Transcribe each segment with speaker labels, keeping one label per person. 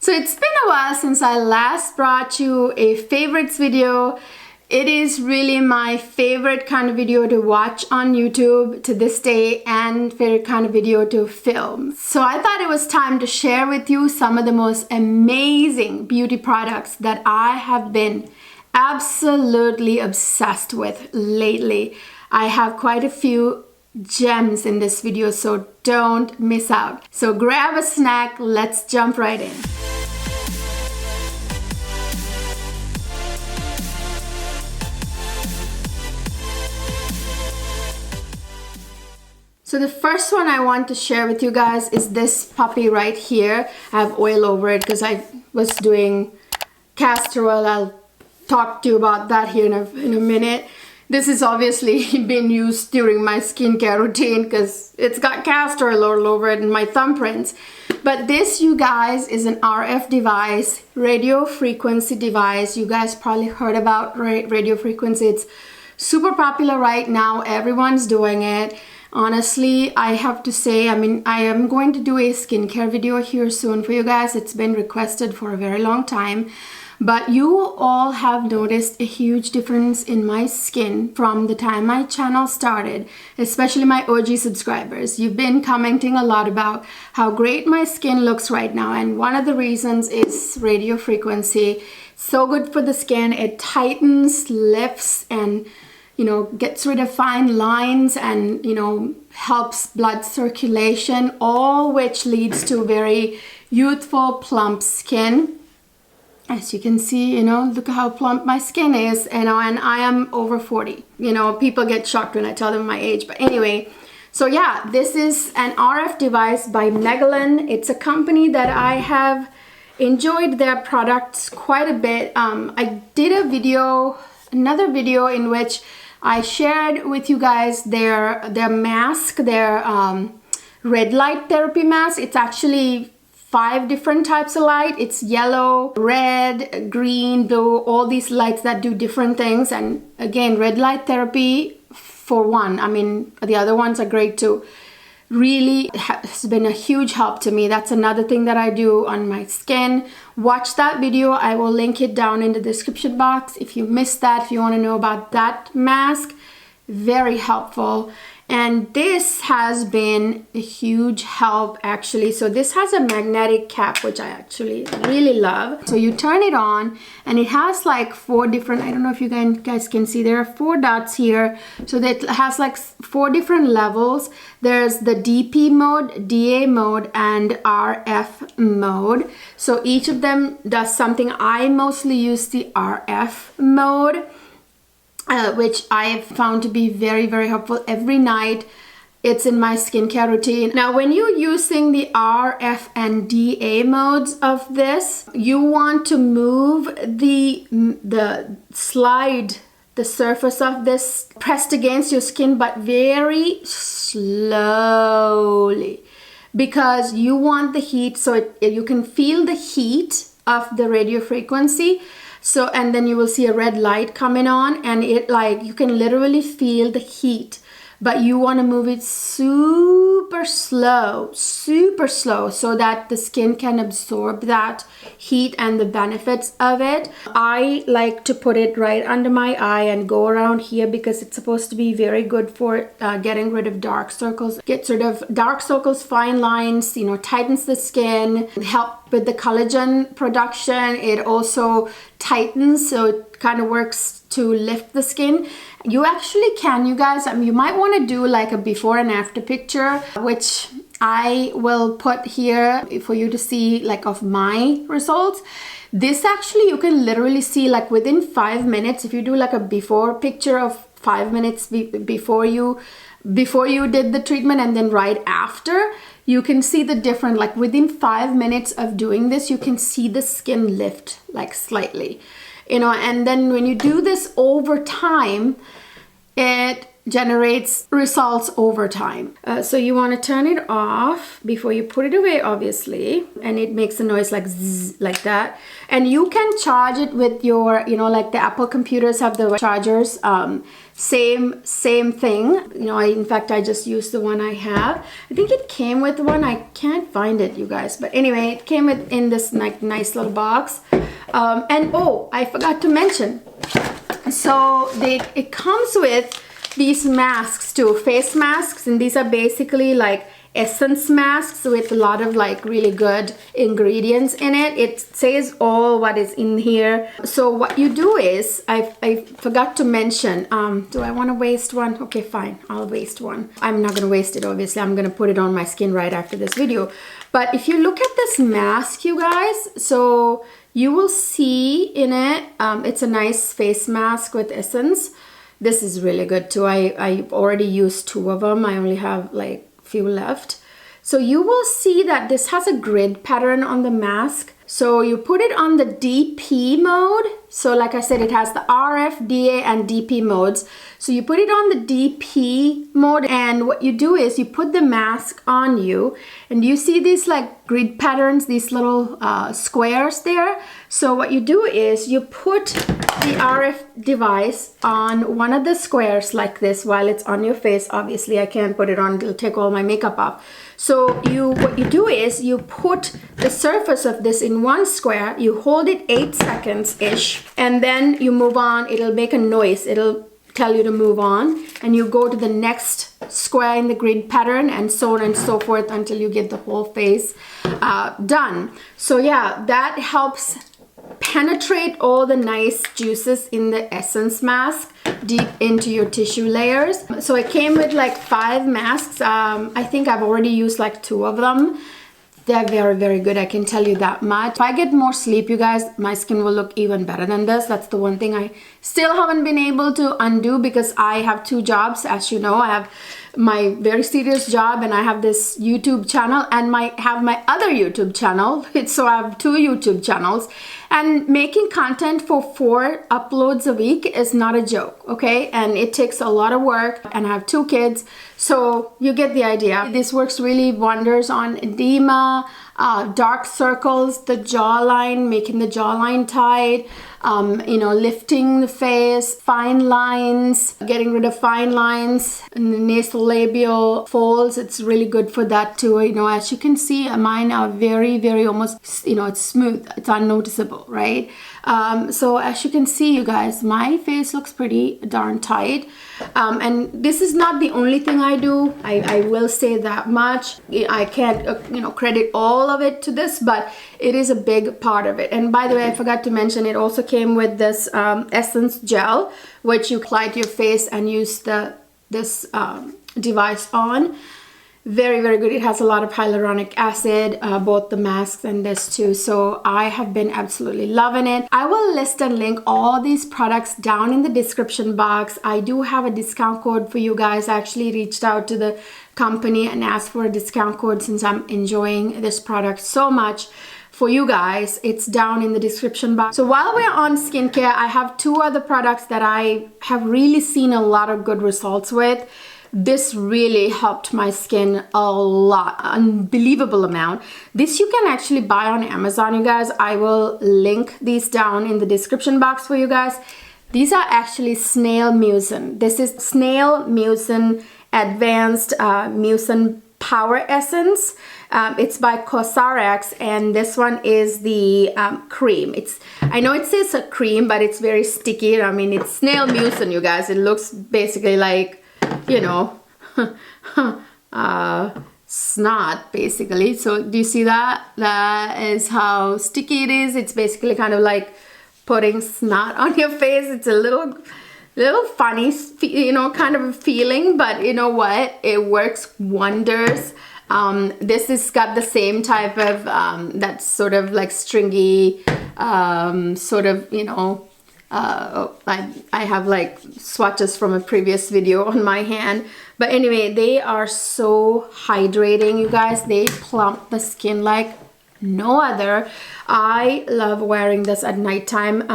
Speaker 1: So it's been a while since I last brought you a favorites video. It is really my favorite kind of video to watch on YouTube to this day and favorite kind of video to film. So I thought it was time to share with you some of the most amazing beauty products that I have been absolutely obsessed with lately. I have quite a few gems in this video, so don't miss out. So grab a snack, let's jump right in. So the first one I want to share with you guys is this puppy right here. I have oil over it because I was doing castor oil. I'll talk to you about that here in a minute. This is obviously been used during my skincare routine because it's got castor oil all over it and my thumbprints. But this, you guys, is an RF device, radio frequency device. You guys probably heard about radio frequency. It's super popular right now. Everyone's doing it. Honestly, I have to say, I am going to do a skincare video here soon for you guys. It's been requested for a very long time. But you all have noticed a huge difference in my skin from the time my channel started, especially my OG subscribers. You've been commenting a lot about how great my skin looks right now, and one of the reasons is radio frequency. So good for the skin. It tightens, lifts, and gets rid of fine lines and, helps blood circulation, all which leads to very youthful, plump skin. As you can see, look how plump my skin is, and I am over 40. People get shocked when I tell them my age, but anyway. So yeah, this is an RF device by Megalyn. It's a company that I have enjoyed their products quite a bit. I did another video in which I shared with you guys their mask, their red light therapy mask. It's actually 5 different types of light. It's yellow, red, green, blue, all these lights that do different things. And again, red light therapy for one. The other ones are great too. Really has been a huge help to me. That's another thing that I do on my skin. Watch that video. I will link it down in the description box if you missed that, if you want to know about that mask. Very helpful. And this has been a huge help actually. So this has a magnetic cap, which I actually really love. So you turn it on and it has like 4 different, I don't know if you guys can see, there are 4 dots here. So that has like 4 different levels. There's the DP mode, DA mode, and RF mode. So each of them does something. I mostly use the RF mode, which I have found to be very, very helpful. Every night it's in my skincare routine. Now, when you're using the RF and DA modes of this, you want to move the surface of this pressed against your skin, but very slowly, because you want the heat, so you can feel the heat of the radio frequency. So, and then you will see a red light coming on, and you can literally feel the heat, but you want to move it super slow, so that the skin can absorb that heat and the benefits of it. I like to put it right under my eye and go around here because it's supposed to be very good for getting rid of dark circles. Gets rid of dark circles, fine lines, tightens the skin, help with the collagen production. It also tightens, so it kind of works to lift the skin. You actually can, you guys, you might want to do like a before and after picture, which I will put here for you to see, like, of my results. This actually, you can literally see like within 5 minutes, if you do like a before picture of 5 minutes before you did the treatment, and then right after, you can see the difference. Like within 5 minutes of doing this, you can see the skin lift like slightly, and then when you do this over time, it generates results over time. So you want to turn it off before you put it away, obviously, and it makes a noise like zzz, like that. And you can charge it with your, you know, like the Apple computers have the chargers. Same thing. You know, in fact, I just used the one I have. I think it came with one. I can't find it, you guys. But anyway, it came with in this like nice little box. And oh, I forgot to mention. So it comes with these masks too, face masks, and these are basically like essence masks with a lot of like really good ingredients in it. It says all what is in here. So what you do is, I forgot to mention, do I want to waste one? Okay, fine, I'll waste one. I'm not gonna waste it, obviously. I'm gonna put it on my skin right after this video. But if you look at this mask, you guys, so you will see in it, it's a nice face mask with essence. This is really good too. I already used 2 of them. I only have like few left. So you will see that this has a grid pattern on the mask. So you put it on the DP mode. So like I said, it has the RF, DA, and DP modes. So you put it on the DP mode, and what you do is you put the mask on you, and you see these like grid patterns, these little squares there. So what you do is you put the RF device on one of the squares like this while it's on your face. Obviously, I can't put it on, it'll take all my makeup off. So what you do is you put the surface of this in one square, you hold it 8 seconds-ish, and then you move on. It'll make a noise. It'll tell you to move on, and you go to the next square in the grid pattern, and so on and so forth until you get the whole face done. So yeah, that helps penetrate all the nice juices in the essence mask deep into your tissue layers. So it came with like 5 masks. I think I've already used like 2 of them. They're very, very good, I can tell you that much. If I get more sleep, you guys, my skin will look even better than this. That's the one thing I still haven't been able to undo, because I have 2 jobs. As you know, I have my very serious job, and I have this YouTube channel, and have my other YouTube channel. So I have 2 YouTube channels, and making content for 4 uploads a week is not a joke, okay? And it takes a lot of work, and I have 2 kids, so you get the idea. This works really wonders on edema, dark circles, the jawline, making the jawline tight, you know, lifting the face, fine lines, getting rid of fine lines, and the nasolabial folds. It's really good for that too. You know, as you can see, mine are very, very almost, you know, it's smooth, it's unnoticeable, right? So as you can see, you guys, my face looks pretty darn tight. And this is not the only thing I do. I will say that much. I can't, you know, credit all of it to this, but it is a big part of it. And by the way, I forgot to mention, it also came with this essence gel, which you apply to your face and use this device on. Very, very good. It has a lot of hyaluronic acid, both the masks and this too. So I have been absolutely loving it. I will list and link all these products down in the description box. I do have a discount code for you guys. I actually reached out to the company and asked for a discount code since I'm enjoying this product so much. For you guys, it's down in the description box. So while we're on skincare, I have 2 other products that I have really seen a lot of good results with. This really helped my skin a lot, unbelievable amount. This you can actually buy on Amazon, you guys. I will link these down in the description box for you guys. These are actually Snail Mucin. This is Snail Mucin Advanced Mucin Power Essence. It's by Cosrx, and this one is the cream. I know it says a cream, but it's very sticky. I mean, it's Snail Mucin, you guys. It looks basically like, you know, snot basically. So do you see that? That is how sticky it is. It's basically kind of like putting snot on your face. It's a little funny, you know, kind of a feeling, but you know what? It works wonders. This has got the same type of that sort of like stringy sort of, you know, I have like swatches from a previous video on my hand, but anyway, they are so hydrating, you guys. They plump the skin like no other. I love wearing this at nighttime.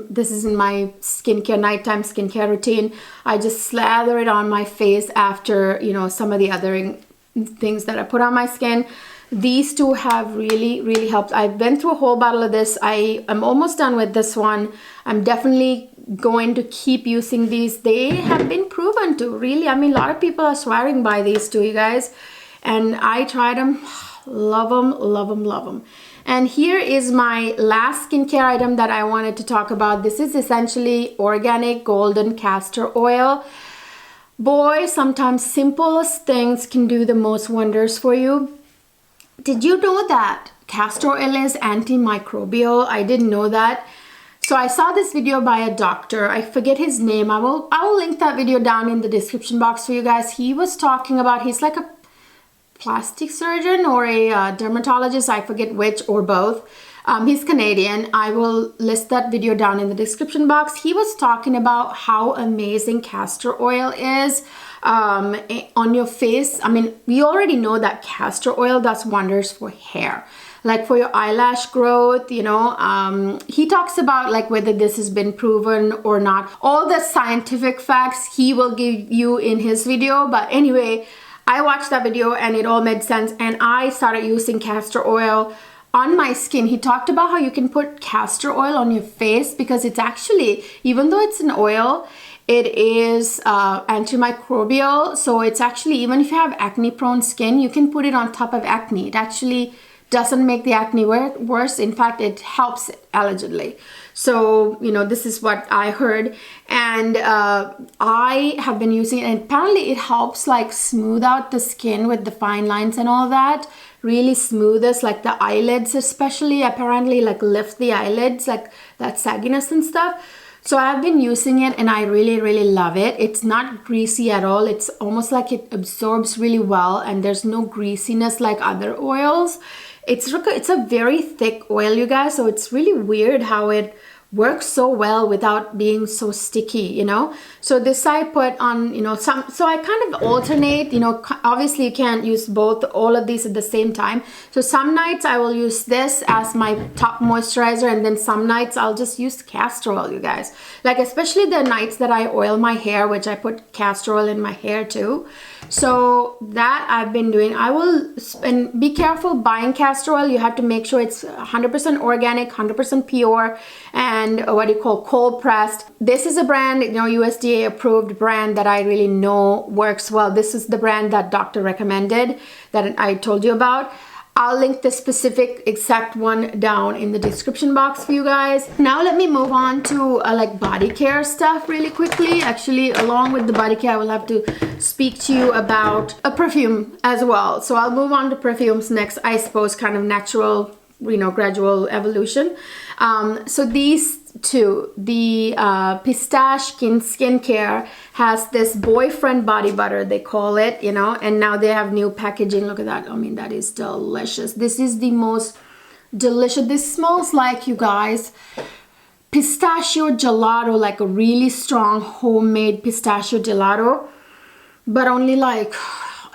Speaker 1: This is in my nighttime skincare routine. I just slather it on my face after, you know, some of the other things that I put on my skin. These two have really helped. I've been through a whole bottle of this. I'm almost done with this one. I'm definitely going to keep using these. They have been proven to really, I mean, a lot of people are swearing by these two, you guys, and I tried them. Love them. And here is my last skincare item that I wanted to talk about. This is essentially organic golden castor oil. Boy, sometimes simplest things can do the most wonders for you. Did you know that castor oil is antimicrobial? I didn't know that. So I saw this video by a doctor. I forget his name. I will link that video down in the description box for you guys. He was talking about, he's like a plastic surgeon or a dermatologist, I forget which, or both. He's Canadian. I will list that video down in the description box. He was talking about how amazing castor oil is on your face. I mean, we already know that castor oil does wonders for hair, like for your eyelash growth, you know. He talks about like whether this has been proven or not. All the scientific facts he will give you in his video. But anyway, I watched that video and it all made sense, and I started using castor oil on my skin. He talked about how you can put castor oil on your face because it's actually, even though it's an oil, it is antimicrobial. So it's actually, even if you have acne prone skin, you can put it on top of acne. It actually doesn't make the acne worse. In fact, it helps it, allegedly. So, you know, this is what I heard, and I have been using it, and apparently it helps like smooth out the skin with the fine lines and all that. Really smoothest, like the eyelids especially, apparently like lift the eyelids, like that sagginess and stuff. So I've been using it and I really love it. It's not greasy at all. It's almost like it absorbs really well, and there's no greasiness like other oils. It's a very thick oil, you guys, so it's really weird how it works so well without being so sticky, you know. So this I put on, you know, so I kind of alternate, you know. Obviously you can't use all of these at the same time. So some nights I will use this as my top moisturizer, and then some nights I'll just use castor oil, you guys. Like especially the nights that I oil my hair, which I put castor oil in my hair too. So that I've been doing. I will, and be careful buying castor oil. You have to make sure it's 100% organic, 100% pure, and what do you call, cold pressed. This is a brand, you know, USDA approved brand that I really know works well. This is the brand that doctor recommended that I told you about. I'll link the specific exact one down in the description box for you guys. Now let me move on to like body care stuff really quickly. Actually, along with the body care, I will have to speak to you about a perfume as well. So I'll move on to perfumes next, I suppose, kind of natural, you know, gradual evolution. So these two, the Pistache Skincare has this boyfriend body butter, they call it, you know, and now they have new packaging. Look at that. I mean, that is delicious. This is the most delicious. This smells like, you guys, pistachio gelato, like a really strong homemade pistachio gelato, but only like,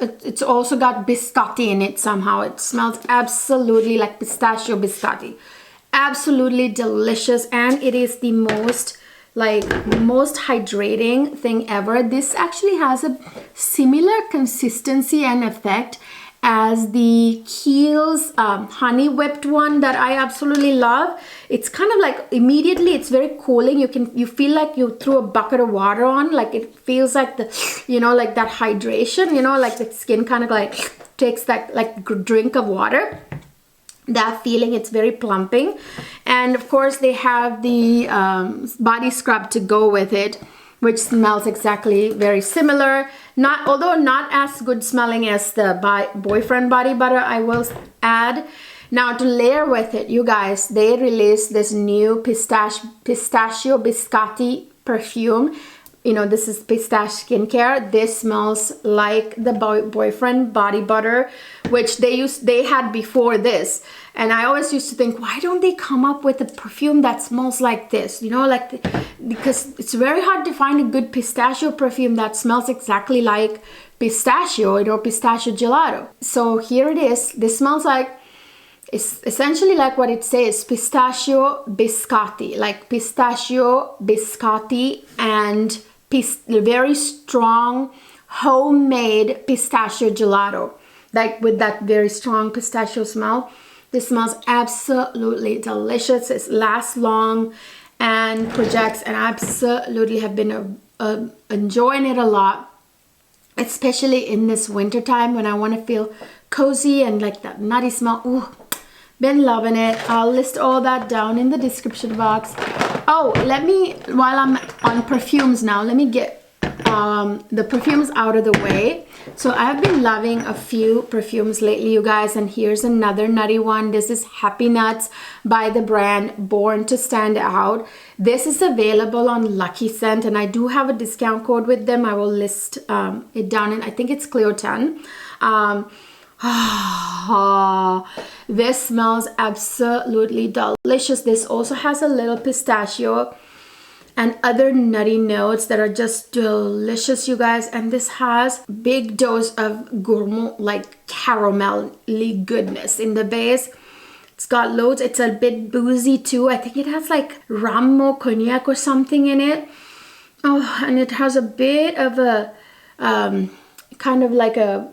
Speaker 1: it's also got biscotti in it somehow. It smells absolutely like pistachio biscotti. Absolutely delicious, and it is the most hydrating thing ever. This actually has a similar consistency and effect as the Kiehl's honey whipped one that I absolutely love. It's kind of like immediately, it's very cooling. You feel like you threw a bucket of water on, like it feels like the, you know, like that hydration, you know, like the skin kind of like takes that like drink of water. That feeling, it's very plumping. And of course they have the body scrub to go with it, which smells exactly very similar, although not as good smelling as the boyfriend body butter, I will add. Now to layer with it, you guys, they released this new pistachio biscotti perfume. You know, this is Pistache Skincare. This smells like the boyfriend body butter, which they had before this. And I always used to think, why don't they come up with a perfume that smells like this? You know, like, because it's very hard to find a good pistachio perfume that smells exactly like pistachio, you know, pistachio gelato. So here it is. This smells like, It's essentially like what it says, pistachio biscotti, like pistachio biscotti and very strong homemade pistachio gelato, like with that very strong pistachio smell. This smells absolutely delicious. It lasts long and projects, and I absolutely have been enjoying it a lot, especially in this winter time when I want to feel cozy and like that nutty smell. Ooh, been loving it. I'll list all that down in the description box. Oh, while I'm on perfumes now, let me get the perfumes out of the way. So I've been loving a few perfumes lately, you guys, and here's another nutty one. This is Happy Nuts by the brand Born to Stand Out. This is available on Lucky Scent, and I do have a discount code with them. I will list it down, and I think it's Cleo 10. This smells absolutely delicious. This also has a little pistachio and other nutty notes that are just delicious, you guys. And this has big dose of gourmand, like caramelly goodness in the base. It's got loads. It's a bit boozy too. I think it has like Ramo cognac or something in it. Oh, and it has a bit of a kind of like a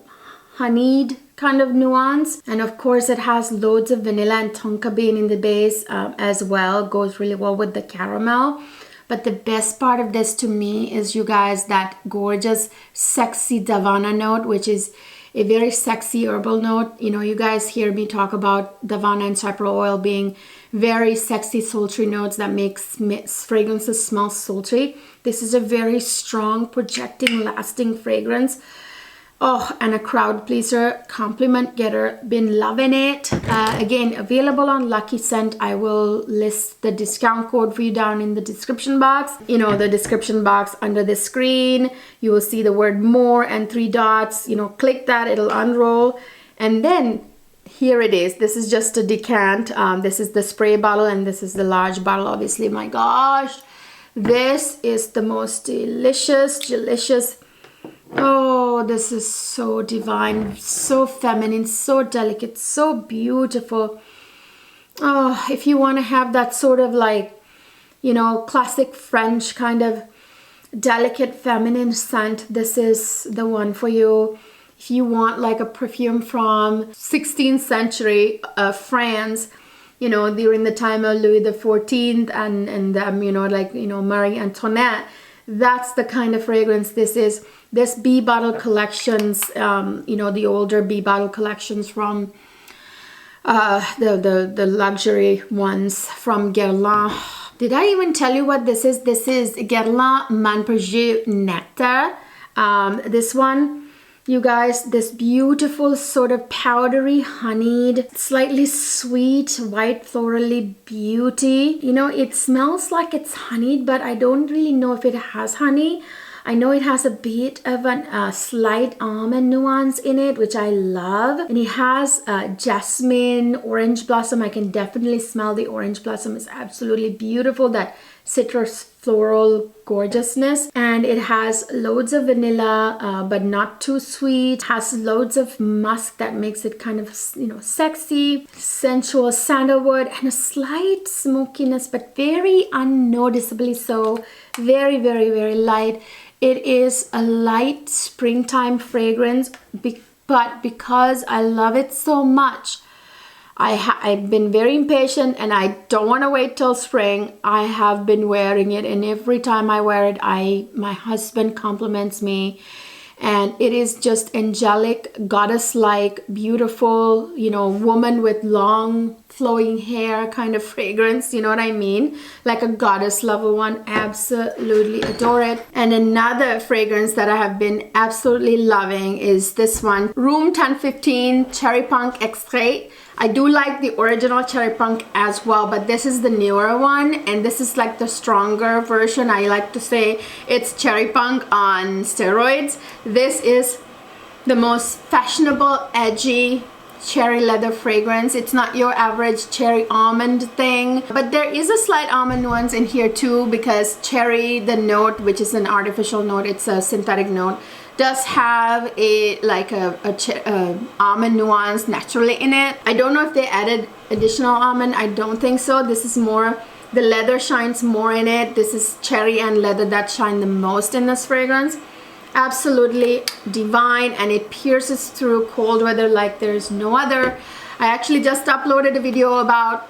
Speaker 1: honeyed kind of nuance, and of course it has loads of vanilla and tonka bean in the base as well. Goes really well with the caramel. But the best part of this to me is, you guys, that gorgeous sexy Davana note, which is a very sexy herbal note. You know, you guys hear me talk about Davana and cypress oil being very sexy sultry notes that makes fragrances smell sultry. This is a very strong, projecting, lasting fragrance. Oh, and a crowd pleaser, compliment getter. Been loving it. Again, available on Lucky Scent. I will list the discount code for you down in the description box. You know, the description box under the screen. You will see the word more and 3 dots. You know, click that, it'll unroll. And then here it is. This is just a decant. This is the spray bottle, and this is the large bottle, obviously. My gosh, this is the most delicious. Oh, this is so divine, so feminine, so delicate, so beautiful. Oh, if you want to have that sort of like, you know, classic French kind of delicate feminine scent, this is the one for you. If you want like a perfume from 16th century France, you know, during the time of Louis XIV and you know, like, you know, Marie Antoinette, that's the kind of fragrance this is. This bee bottle collections, you know, the older bee bottle collections from the luxury ones from Guerlain. Did I even tell you what this is? This is Guerlain Mon Precieux Nectar. This one, you guys, this beautiful sort of powdery, honeyed, slightly sweet, white florally beauty. You know, it smells like it's honeyed, but I don't really know if it has honey. I know it has a bit of a slight almond nuance in it, which I love. And it has jasmine, orange blossom. I can definitely smell the orange blossom. It's absolutely beautiful, that citrus floral gorgeousness. And it has loads of vanilla, but not too sweet. It has loads of musk that makes it kind of, you know, sexy, sensual sandalwood, and a slight smokiness, but very unnoticeably so. Very, very, very light. It is a light springtime fragrance, but because I love it so much, I've been very impatient and I don't want to wait till spring. I have been wearing it, and every time I wear it, my husband compliments me. And it is just angelic, goddess-like, beautiful, you know, woman with long flowing hair kind of fragrance, you know what I mean? Like a goddess level one. Absolutely adore it. And another fragrance that I have been absolutely loving is this one, Room 1015 Cherry Punk Extrait. I do like the original Cherry Punk as well, but this is the newer one, and this is like the stronger version. I like to say it's Cherry Punk on steroids. This is the most fashionable, edgy cherry leather fragrance. It's not your average cherry almond thing, but there is a slight almond nuance in here too, because cherry, the note, which is an artificial note, it's a synthetic note, does have a like a almond nuance naturally in it. I don't know if they added additional almond. I don't think so. This is more, the leather shines more in it. This is cherry and leather that shine the most in this fragrance. Absolutely divine, and it pierces through cold weather like there's no other. I actually just uploaded a video about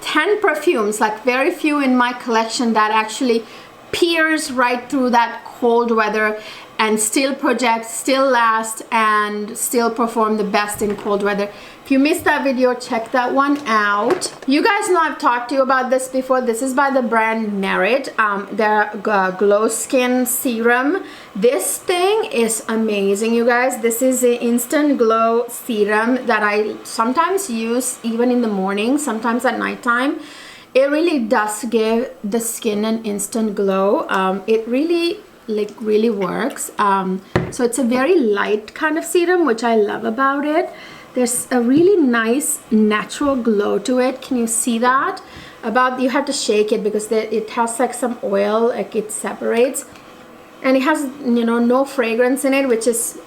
Speaker 1: 10 perfumes, like very few in my collection, that actually pierce right through that cold weather and still project, still last, and still perform the best in cold weather. If you missed that video, check that one out. You guys know I've talked to you about this before. This is by the brand Merit, their Glow Skin Serum. This thing is amazing, you guys. This is an instant glow serum that I sometimes use even in the morning, sometimes at nighttime. It really does give the skin an instant glow. It really works. So it's a very light kind of serum, which I love about it. There's a really nice natural glow to it. Can you see that? You have to shake it because it has like some oil, like it separates, and it has, you know, no fragrance in it, which is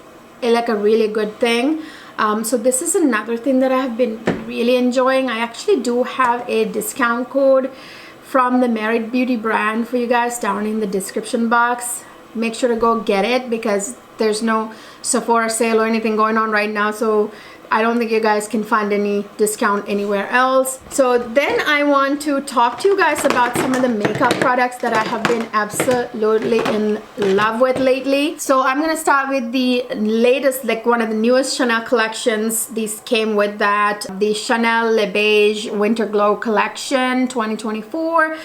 Speaker 1: like a really good thing. So this is another thing that I have been really enjoying. I actually do have a discount code from the Merit Beauty brand for you guys down in the description box. Make sure to go get it because there's no Sephora sale or anything going on right now, so I don't think you guys can find any discount anywhere else. So then I want to talk to you guys about some of the makeup products that I have been absolutely in love with lately. So I'm gonna start with the latest, like one of the newest Chanel collections. These came with that, the Chanel Le Beige Winter Glow Collection 2024.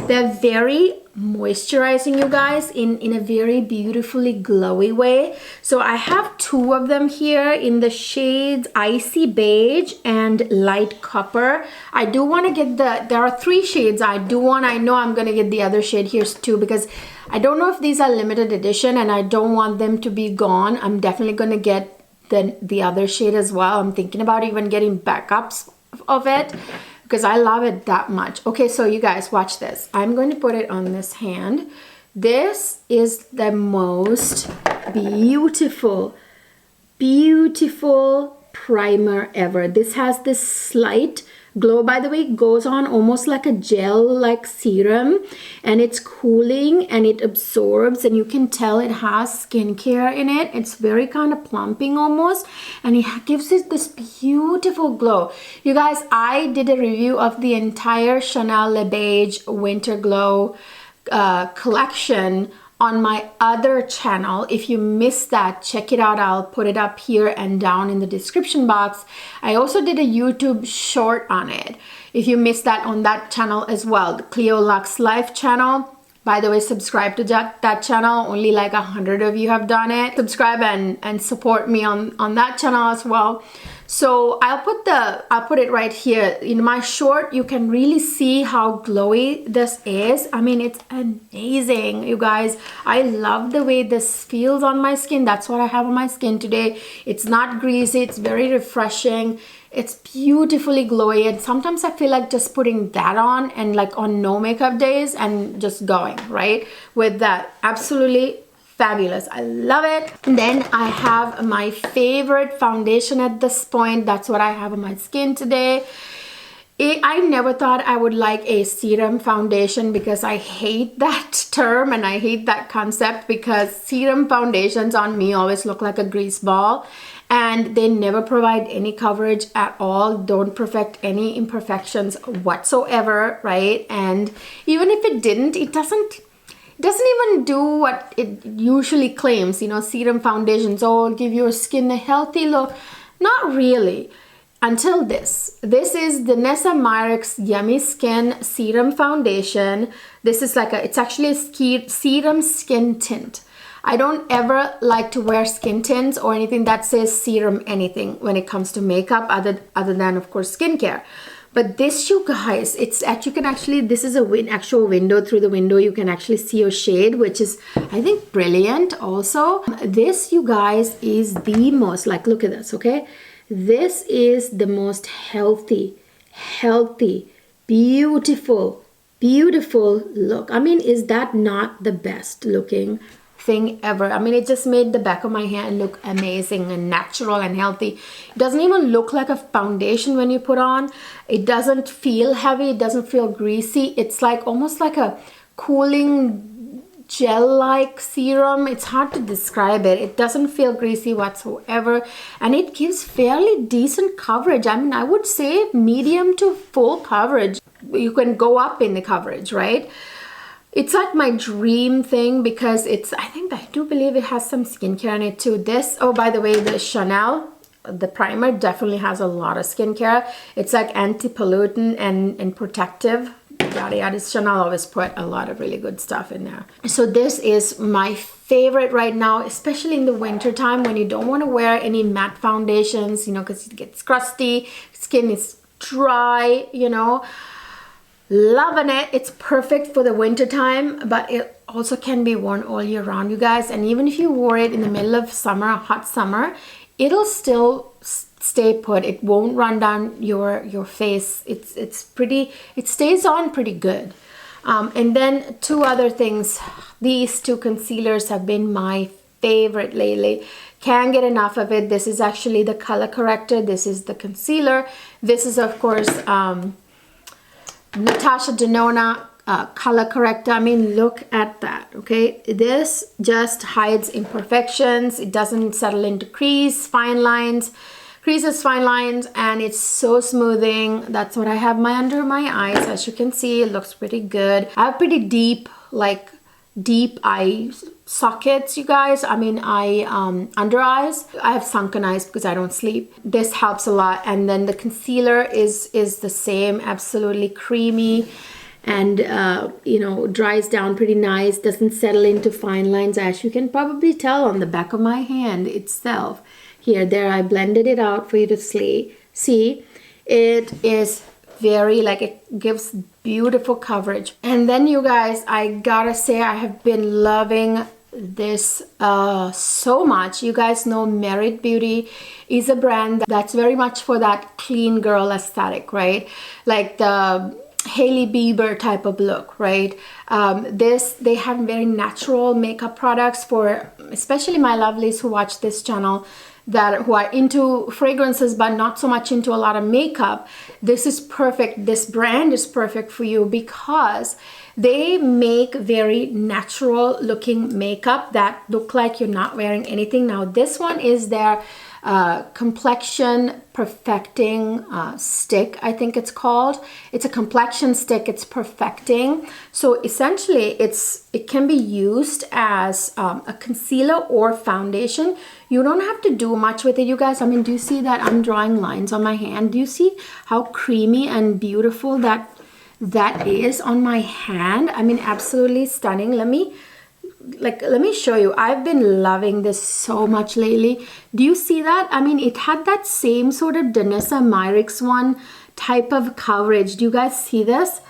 Speaker 1: They're very moisturizing, you guys, in a very beautifully glowy way. So I have two of them here in the shades Icy Beige and Light Copper. I do want to get there are three shades. I know I'm going to get the other shade here too, because I don't know if these are limited edition and I don't want them to be gone. I'm definitely going to get the other shade as well. I'm thinking about even getting backups of it, because I love it that much. Okay, so you guys, watch this. I'm going to put it on this hand. This is the most beautiful primer ever. This has this slight glow. By the way, it goes on almost like a gel-like serum, and it's cooling and it absorbs, and you can tell it has skincare in it. It's very kind of plumping almost, and it gives it this beautiful glow. You guys, I did a review of the entire Chanel Le Beige Winter Glow collection on my other channel. If you missed that, check it out. I'll put it up here and down in the description box. I also did a YouTube short on it, if you missed that, on that channel as well, the Cleo Luxe Life channel. By the way, subscribe to that channel. Only like 100 of you have done it. Subscribe and support me on that channel as well. So I'll put it right here. In my short, you can really see how glowy this is. I mean, it's amazing, you guys. I love the way this feels on my skin. That's what I have on my skin today. It's not greasy. It's very refreshing. It's beautifully glowy, and sometimes I feel like just putting that on and like on no makeup days and just going right with that. Absolutely fabulous. I love it. And then I have my favorite foundation at this point. That's what I have on my skin today. I never thought I would like a serum foundation, because I hate that term and I hate that concept, because serum foundations on me always look like a grease ball, and they never provide any coverage at all, don't perfect any imperfections whatsoever, right? And even if it didn't, it doesn't even do what it usually claims. You know, serum foundations, oh, give your skin a healthy look. Not really. Until this is the Nessa Myricks Yummy Skin Serum Foundation. This is like it's actually a serum skin tint. I don't ever like to wear skin tints or anything that says serum anything when it comes to makeup, other than of course skincare. But this, you guys, it's that you can actually, this is a actual window. Through the window you can actually see your shade, which is, I think, brilliant also. This, you guys, is the most, like, look at this, okay? This is the most healthy, beautiful look. I mean, is that not the best looking thing ever. I mean, it just made the back of my hand look amazing and natural and healthy. It doesn't even look like a foundation when you put on. It doesn't feel heavy. It doesn't feel greasy. It's like almost like a cooling gel-like serum. It's hard to describe it. It doesn't feel greasy whatsoever, and it gives fairly decent coverage. I mean, I would say medium to full coverage. You can go up in the coverage, right? It's like my dream thing because I do believe it has some skincare in it too. This, oh, by the way, the Chanel, the primer definitely has a lot of skincare. It's like anti-pollutant and protective. Yada yada. Chanel always put a lot of really good stuff in there. So this is my favorite right now, especially in the winter time when you don't want to wear any matte foundations, you know, because it gets crusty, skin is dry, you know. Loving it. It's perfect for the winter time, but it also can be worn all year round, you guys. And even if you wore it in the middle of summer, hot summer, it'll still stay put. It won't run down your face. It's pretty, it stays on pretty good. And then two other things. These two concealers have been my favorite lately. Can't get enough of it. This is actually the color corrector. This is the concealer. This is, of course, Natasha Denona color corrector. I mean, look at that. Okay, this just hides imperfections. It doesn't settle into creases, fine lines, and it's so smoothing. That's what I have under my eyes. As you can see, it looks pretty good. I have pretty deep, like deep eye sockets, you guys. I mean, under eyes. I have sunken eyes because I don't sleep. This helps a lot. And then the concealer is the same, absolutely creamy, and you know, dries down pretty nice, doesn't settle into fine lines, as you can probably tell on the back of my hand itself. Here, there, I blended it out for you to see. It is very, like, it gives beautiful coverage. And then, you guys, I gotta say, I have been loving this so much. You guys know Merit Beauty is a brand that's very much for that clean girl aesthetic, right? Like the Hailey Bieber type of look, right? They have very natural makeup products for especially my lovelies who watch this channel, who are into fragrances but not so much into a lot of makeup. This is perfect. This brand is perfect for you because they make very natural looking makeup that look like you're not wearing anything. Now this one is their complexion perfecting stick, I think it's called. It's a complexion stick. It's perfecting. So essentially it can be used as a concealer or foundation. You don't have to do much with it, you guys. I mean, do you see that I'm drawing lines on my hand? Do you see how creamy and beautiful that is on my hand? I mean, absolutely stunning. Let me show you. I've been loving this so much lately. Do you see that? I mean, it had that same sort of Danessa Myricks one type of coverage. Do you guys see this?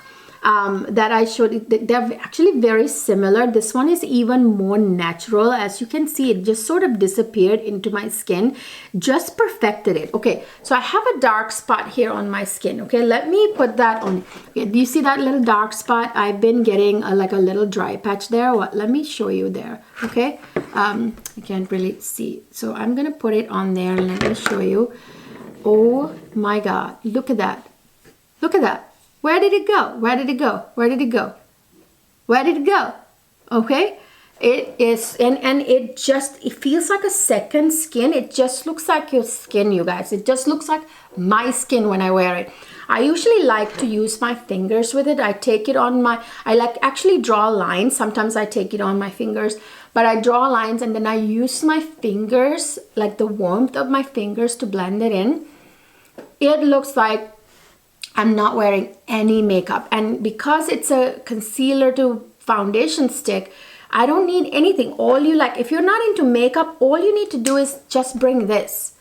Speaker 1: That I showed. They're actually very similar. This one is even more natural. As you can see, it just sort of disappeared into my skin. Just perfected it. Okay, so I have a dark spot here on my skin. Okay, let me put that on. Okay, do you see that little dark spot? I've been getting like a little dry patch there. Let me show you there. Okay, I can't really see. So I'm gonna put it on there and let me show you. Oh my God, look at that. Look at that. Where did it go? Where did it go? Where did it go? Where did it go? Okay, it is, and it feels like a second skin. It just looks like your skin, you guys. It just looks like my skin when I wear it. I usually like to use my fingers with it. I take it on actually draw lines. Sometimes I take it on my fingers, but I draw lines and then I use my fingers, like the warmth of my fingers, to blend it in. It looks like I'm not wearing any makeup, and because it's a concealer to foundation stick, I don't need anything. If you're not into makeup, all you need to do is just bring this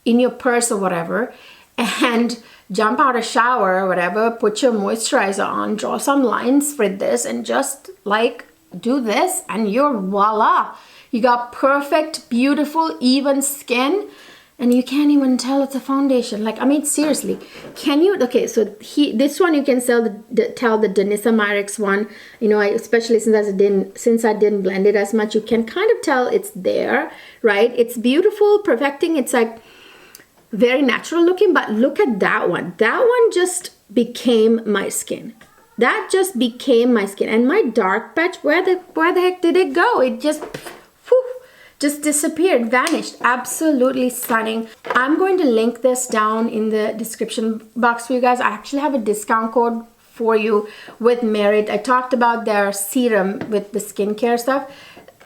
Speaker 1: in your purse or whatever and jump out a shower or whatever, put your moisturizer on, draw some lines with this, and just like do this, and you're voila, you got perfect, beautiful, even skin. and you can't even tell it's a foundation. Like, I mean, seriously, can you? Okay, so this one you can tell the Danessa Myricks one, you know, especially since I didn't blend it as much, you can kind of tell it's there, right? It's beautiful, perfecting. It's like very natural looking, but look at that one. That one just became my skin. That just became my skin. And my dark patch, where the heck did it go? It just disappeared, vanished. Absolutely stunning. I'm going to link this down in the description box for you guys. I actually have a discount code for you with Merit. I talked about their serum with the skincare stuff.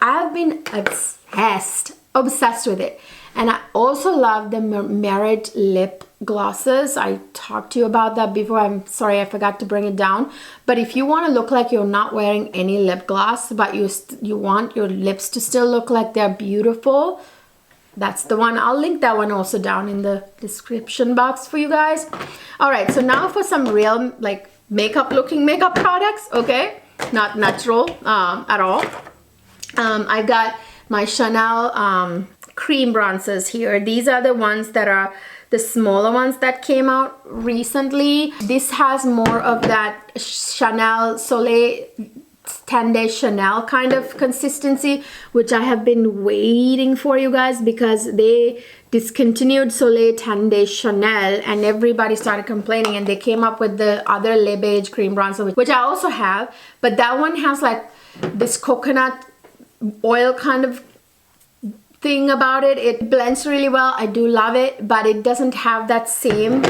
Speaker 1: I've been obsessed with it. And I also love the Merit lip glosses. I talked to you about that before. I'm sorry I forgot to bring it down. But if you want to look like you're not wearing any lip gloss, but you want your lips to still look like they're beautiful, that's the one. I'll link that one also down in the description box for you guys. All right, so now for some real like makeup products, okay? Not natural at all. I got my Chanel cream bronzers here. These are the ones that are the smaller ones that came out recently. This has more of that Chanel Soleil 10-day Chanel kind of consistency, which I have been waiting for, you guys, because they discontinued Soleil 10-day Chanel and everybody started complaining, and they came up with the other Le Beige cream bronzer, which I also have, but that one has like this coconut oil kind of thing about it. It blends really well. I do love it, but it doesn't have that same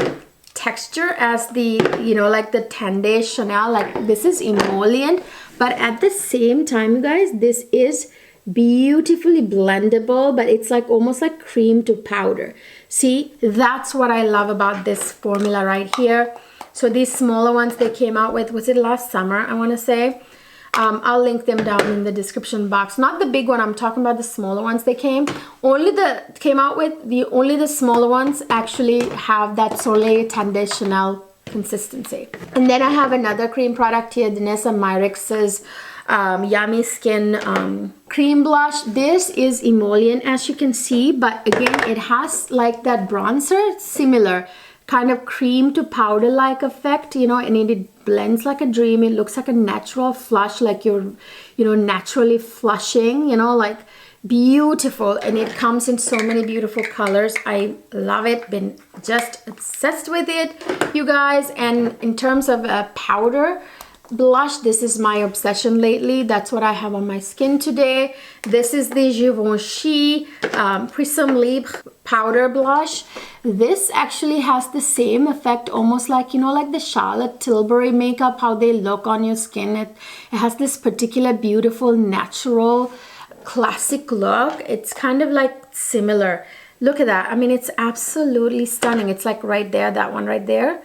Speaker 1: texture as the, you know, like the 10-day Chanel. Like, this is emollient, but at the same time, you guys, this is beautifully blendable, but it's like almost like cream to powder. See, that's what I love about this formula right here. So these smaller ones they came out with, was it last summer, I want to say. I'll link them down in the description box. Not the big one, I'm talking about the smaller ones they came out with. Only the smaller ones actually have that Soleil 10-day Chanel consistency. And then I have another cream product here, Danessa Myricks' Yummy Skin cream blush. This is emollient, as you can see, but again, it has like that bronzer, similar kind of cream to powder like effect, you know, and it blends like a dream. It looks like a natural flush, like you're, you know, naturally flushing, you know, like beautiful. And it comes in so many beautiful colors. I love it. Been just obsessed with it, you guys. And in terms of a powder blush, this is my obsession lately. That's what I have on my skin today. This is the Givenchy Prisme Libre powder blush. This actually has the same effect, almost like, you know, like the Charlotte Tilbury makeup, how they look on your skin. It has this particular beautiful, natural, classic look. It's kind of like similar. Look at that. I mean, it's absolutely stunning. It's like right there, that one right there.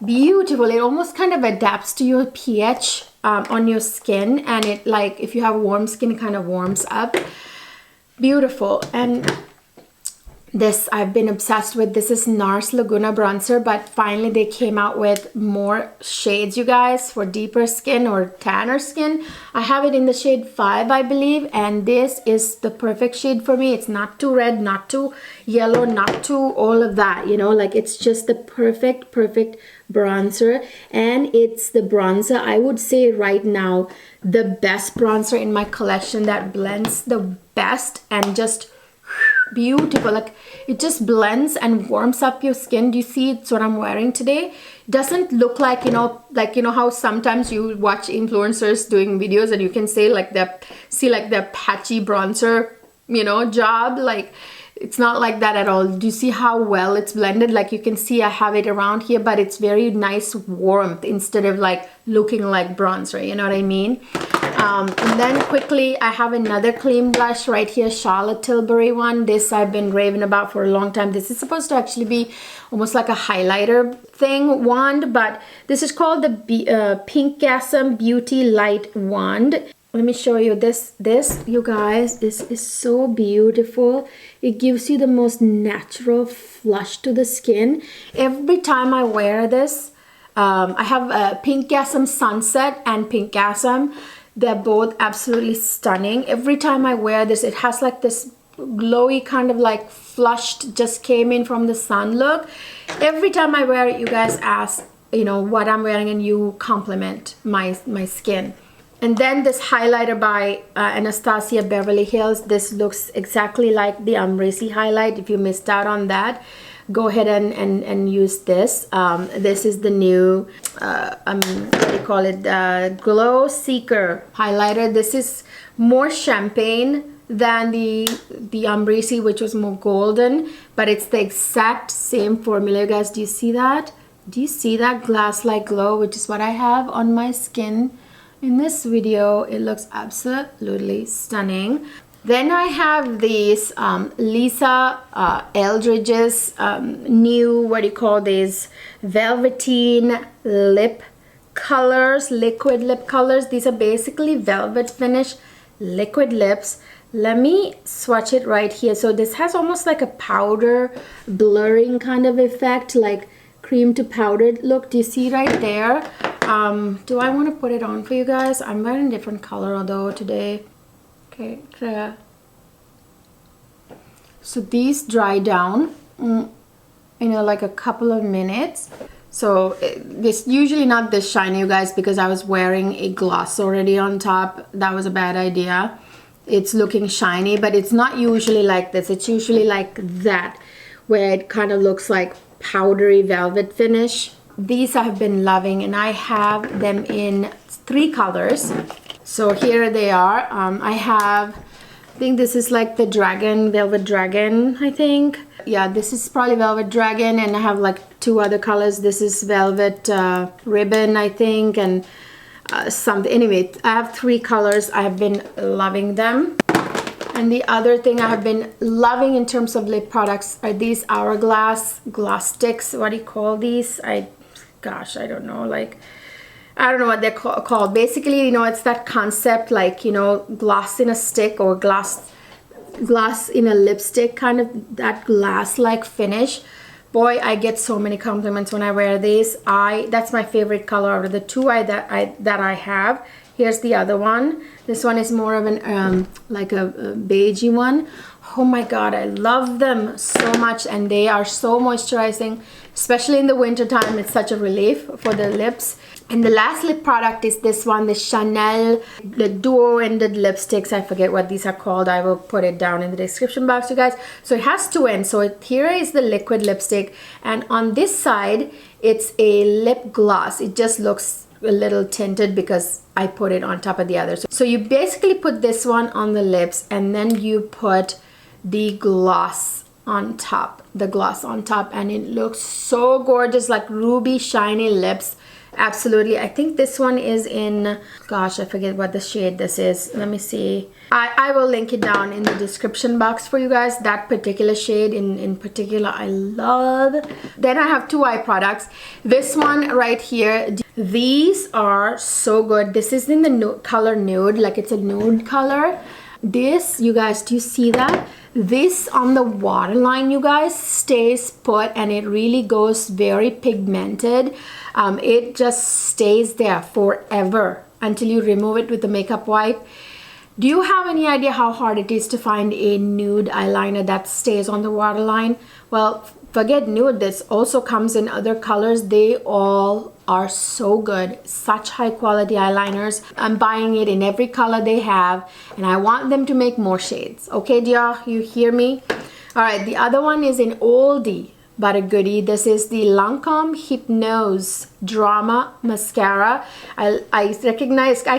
Speaker 1: Beautiful. It almost kind of adapts to your pH on your skin, and it, like, if you have warm skin, it kind of warms up. Beautiful. And this I've been obsessed with. This is NARS Laguna bronzer, but finally they came out with more shades, you guys, for deeper skin or tanner skin. I have it in the shade 5, I believe, and this is the perfect shade for me. It's not too red, not too yellow, not too all of that, you know, like it's just the perfect bronzer. And it's the bronzer, I would say right now, the best bronzer in my collection that blends the best and just beautiful. Like, it just blends and warms up your skin. Do you see? It's what I'm wearing today. It doesn't look like, you know, like, you know how sometimes you watch influencers doing videos and you can say like the patchy bronzer, you know, job. Like, it's not like that at all. Do you see how well it's blended? Like, you can see I have it around here, but it's very nice warmth instead of like looking like bronzer, you know what I mean? And then quickly, I have another cream blush right here, Charlotte Tilbury one. This I've been raving about for a long time. This is supposed to actually be almost like a highlighter thing wand, but this is called the Pink Gasm Beauty Light Wand. Let me show you this, you guys. This is so beautiful. It gives you the most natural flush to the skin. Every time I wear this, I have a Pink Gasm Sunset and Pink Gasm. They're both absolutely stunning. Every time I wear this, it has like this glowy, kind of like flushed, just came in from the sun look. Every time I wear it, you guys ask, you know, what I'm wearing, and you compliment my skin. And then this highlighter by Anastasia Beverly Hills. This looks exactly like the Umbracy highlight. If you missed out on that, go ahead and use this. This is the new, what do you call it? Glow Seeker highlighter. This is more champagne than the Umbracy, which was more golden, but it's the exact same formula. You guys, do you see that? Do you see that glass-like glow, which is what I have on my skin in this video? It looks absolutely stunning. Then I have these Lisa Eldridge's new, what do you call these, velveteen lip colors, liquid lip colors. These are basically velvet finish liquid lips. Let me swatch it right here. So this has almost like a powder blurring kind of effect, like cream to powdered look. Do you see right there? Do I want to put it on for you guys? I'm wearing a different color although today. Okay, so these dry down in like a couple of minutes. So this usually not this shiny, you guys, because I was wearing a gloss already on top. That was a bad idea. It's looking shiny, but it's not usually like this. It's usually like that, where it kind of looks like powdery velvet finish. These I have been loving, and I have them in 3 colors. So here they are. I think this is like the dragon, velvet dragon, I think. Yeah, this is probably velvet dragon, and I have like 2 other colors. This is velvet ribbon, I think, and something. Anyway, I have 3 colors. I have been loving them. And the other thing I have been loving in terms of lip products are these Hourglass gloss sticks. What do you call these? Gosh, I don't know. Like, I don't know what they're called. Basically, you know, it's that concept, like, you know, gloss in a stick or gloss in a lipstick, kind of that glass-like finish. Boy, I get so many compliments when I wear these. That's my favorite color out of the 2 that I have. Here's the other one. This one is more of an like a beigey one. Oh my god, I love them so much, and they are so moisturizing, especially in the winter time. It's such a relief for the lips. And the last lip product is this one, the Chanel, the duo-ended lipsticks. I forget what these are called. I will put it down in the description box, you guys. So it has 2 ends. So here is the liquid lipstick, and on this side, it's a lip gloss. It just looks a little tinted because I put it on top of the other. So you basically put this one on the lips, and then you put the gloss on top, and it looks so gorgeous, like ruby shiny lips. Absolutely. I think this one is in, gosh, I forget what the shade this is. Let me see. I will link it down in the description box for you guys. That particular shade in particular I love. Then I have 2 eye products. This one right here, these are so good. This is in the color nude, like it's a nude color. This, you guys, do you see that? This on the waterline, you guys, stays put, and it really goes very pigmented. It just stays there forever until you remove it with the makeup wipe. Do you have any idea how hard it is to find a nude eyeliner that stays on the waterline? Well, forget nude, this also comes in other colors. They all are so good. Such high quality eyeliners. I'm buying it in every color they have, and I want them to make more shades. Okay, dear, you hear me? All right, the other one is an oldie but a goodie. This is the Lancome Hypnose Drama Mascara. I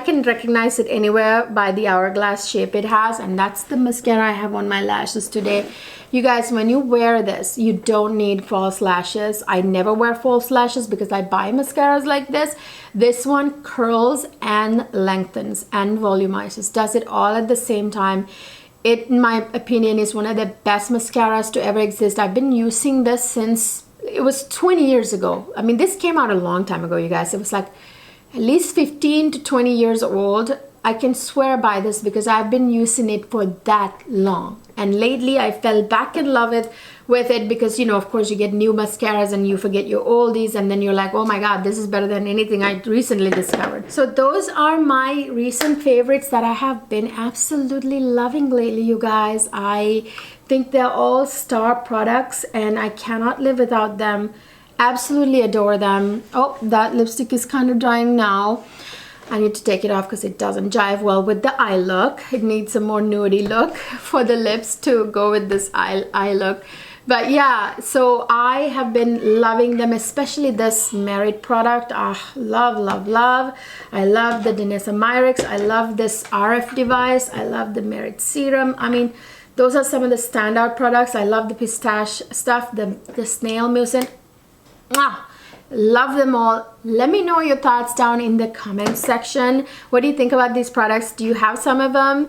Speaker 1: can recognize it anywhere by the hourglass shape it has, and that's the mascara I have on my lashes today. You guys, when you wear this, you don't need false lashes. I never wear false lashes because I buy mascaras like this. This one curls and lengthens and volumizes, does it all at the same time. It, in my opinion, is one of the best mascaras to ever exist. I've been using this since, it was 20 years ago. I mean, this came out a long time ago, you guys. It was like at least 15 to 20 years old. I can swear by this because I've been using it for that long. and lately I fell back in love with it because, you know, of course you get new mascaras and you forget your oldies, and then you're like, oh my god, this is better than anything I recently discovered. So those are my recent favorites that I have been absolutely loving lately, you guys. I think they're all star products and I cannot live without them. Absolutely adore them. Oh, that lipstick is kind of drying now. I need to take it off because it doesn't jive well with the eye look. It needs a more nudie look for the lips to go with this eye look. But yeah, so I have been loving them, especially this Merit product. Ah, love, love, love. I love the Danessa Myrix. I love this RF device. I love the Merit serum. I mean, those are some of the standout products. I love the pistache stuff, the snail mucin. Mwah! Love them all. Let me know your thoughts down in the comment section. What do you think about these products? Do you have some of them?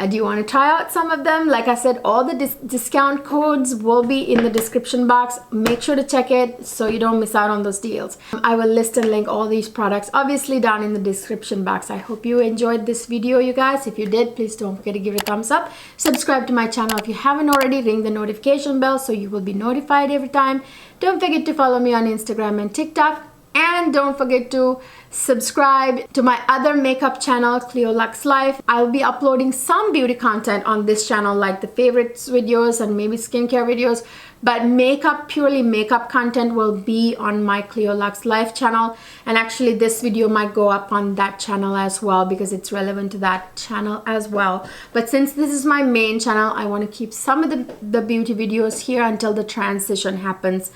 Speaker 1: Do you want to try out some of them? Like I said, all the discount codes will be in the description box. Make sure to check it so you don't miss out on those deals. I will list and link all these products obviously down in the description box. I hope you enjoyed this video, you guys. If you did, please don't forget to give it a thumbs up. Subscribe to my channel if you haven't already. Ring the notification bell so you will be notified every time. Don't forget to follow me on Instagram and TikTok. And don't forget to subscribe to my other makeup channel, Cleo Lux Life. I'll be uploading some beauty content on this channel, like the favorites videos and maybe skincare videos. But makeup, purely makeup content will be on my Cleo Lux Life channel. And actually this video might go up on that channel as well because it's relevant to that channel as well. But since this is my main channel, I want to keep some of the beauty videos here until the transition happens.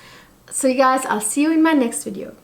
Speaker 1: So you guys, I'll see you in my next video.